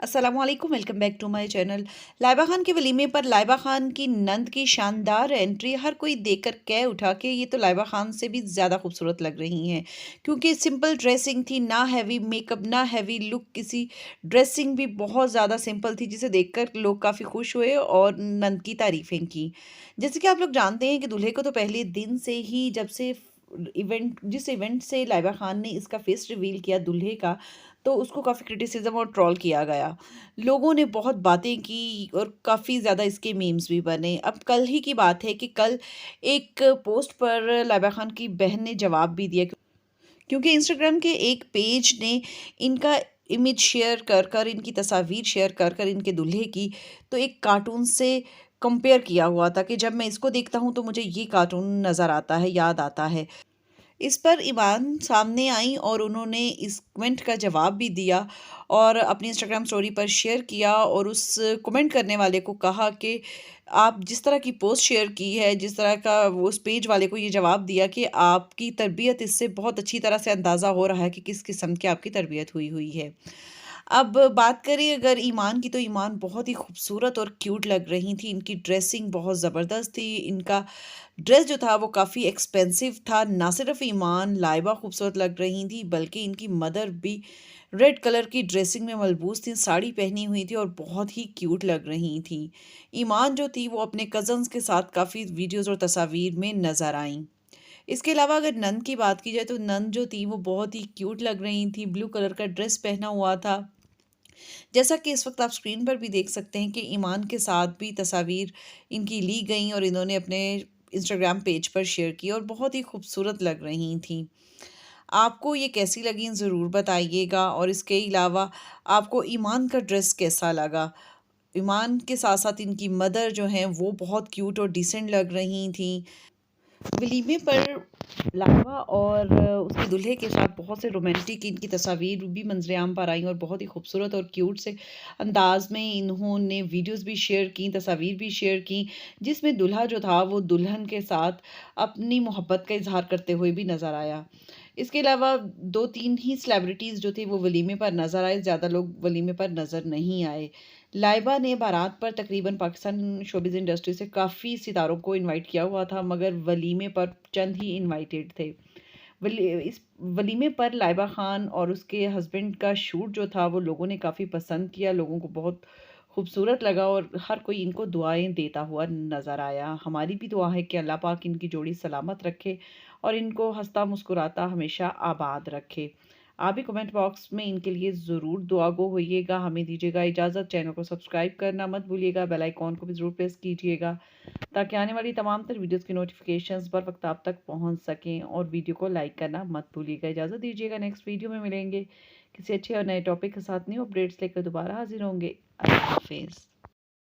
अस्सलामुअलैकुम, welcome back to my channel. Laiba Khan के वलीमे पर लाइबा खान की नंद की शानदार एंट्री हर कोई देखकर कह उठा कि ये तो लाइबा खान से भी ज़्यादा खूबसूरत लग रही हैं, क्योंकि सिंपल ड्रेसिंग थी, ना हैवी मेकअप ना हैवी लुक, किसी ड्रेसिंग भी बहुत ज़्यादा सिंपल थी जिसे देखकर लोग काफ़ी खुश हुए और नंद की तारीफ़ें की। जैसे कि आप लोग जानते हैं कि दूल्हे को तो पहले दिन से ही जब से जिस इवेंट से लाइबा खान ने इसका फेस रिवील किया दूल्हे का, तो उसको काफ़ी क्रिटिसिज्म और ट्रोल किया गया। लोगों ने बहुत बातें की और काफ़ी ज़्यादा इसके मीम्स भी बने। अब कल ही की बात है कि कल एक पोस्ट पर लाइबा खान की बहन ने जवाब भी दिया, क्योंकि इंस्टाग्राम के एक पेज ने इनका इमेज शेयर कर कर, इनकी तस्वीर शेयर कर कर इनके दूल्हे की, तो एक कार्टून से कंपेयर किया हुआ था कि जब मैं इसको देखता हूँ तो मुझे ये कार्टून नज़र आता है, याद आता है। इस पर ईमान सामने आई और उन्होंने इस कमेंट का जवाब भी दिया और अपनी इंस्टाग्राम स्टोरी पर शेयर किया और उस कमेंट करने वाले को कहा कि आप जिस तरह की पोस्ट शेयर की है, जिस तरह का वो उस पेज वाले को ये जवाब दिया कि आपकी तरबियत इससे बहुत अच्छी तरह से अंदाज़ा हो रहा है कि किस किस्म की आपकी तरबियत हुई हुई है। अब बात करें अगर ईमान की, तो ईमान बहुत ही खूबसूरत और क्यूट लग रही थी। इनकी ड्रेसिंग बहुत ज़बरदस्त थी। इनका ड्रेस जो था वो काफ़ी एक्सपेंसिव था। ना सिर्फ ईमान, लाइबा खूबसूरत लग रही थी, बल्कि इनकी मदर भी रेड कलर की ड्रेसिंग में मलबूस थी, साड़ी पहनी हुई थी और बहुत ही क्यूट लग रही थी। ईमान जो थी वो अपने कज़न्स के साथ काफ़ी वीडियोज़ और तस्वीर में नज़र आईं। इसके अलावा अगर नंद की बात की जाए, तो नंद जो थी वो बहुत ही क्यूट लग रही थी। ब्लू कलर का ड्रेस पहना हुआ था। जैसा कि इस वक्त आप स्क्रीन पर भी देख सकते हैं कि ईमान के साथ भी तस्वीर इनकी ली गई और इन्होंने अपने इंस्टाग्राम पेज पर शेयर की और बहुत ही खूबसूरत लग रही थी। आपको ये कैसी लगी ज़रूर बताइएगा, और इसके अलावा आपको ईमान का ड्रेस कैसा लगा? ईमान के साथ साथ इनकी मदर जो हैं वो बहुत क्यूट और डिसेंट लग रही थी। वलीमे पर लावा और उसके दूल्हे के साथ बहुत से रोमांटिक इनकी तस्वीर भी मंजरेआम पर आई और बहुत ही खूबसूरत और क्यूट से अंदाज में इन्होंने वीडियोस भी शेयर की, तस्वीर भी शेयर की, जिसमें दूल्हा जो था वो दुल्हन के साथ अपनी मोहब्बत का इजहार करते हुए भी नज़र आया। इसके अलावा दो तीन ही सेलिब्रिटीज़ जो थे वो वलीमे पर नज़र आए, ज़्यादा लोग वलीमे पर नज़र नहीं आए। लाइबा ने बारात पर तकरीबन पाकिस्तान शोबिज़ इंडस्ट्री से काफ़ी सितारों को इनवाइट किया हुआ था, मगर वलीमे पर चंद ही इनवाइटेड थे। इस वलीमे पर लाइबा खान और उसके हस्बैंड का शूट जो था वो लोगों ने काफ़ी पसंद किया, लोगों को बहुत खूबसूरत लगा और हर कोई इनको दुआएं देता हुआ नज़र आया। हमारी भी दुआ है कि अल्लाह पाक इनकी जोड़ी सलामत रखे और इनको हंसता मुस्कुराता हमेशा आबाद रखे। आप भी कमेंट बॉक्स में इनके लिए ज़रूर दुआ गो होइएगा। हमें दीजिएगा इजाज़त। चैनल को सब्सक्राइब करना मत भूलिएगा, बेल आइकॉन को भी ज़रूर प्रेस कीजिएगा, ताकि आने वाली तमाम तर वीडियोज़ की नोटिफिकेशंस बर वक्त आप तक पहुंच सकें, और वीडियो को लाइक करना मत भूलिएगा। इजाज़त दीजिएगा, नेक्स्ट वीडियो में मिलेंगे किसी अच्छे और नए टॉपिक के साथ, न्यू अपडेट्स लेकर दोबारा हाजिर होंगे। अल्लाह हाफिज़।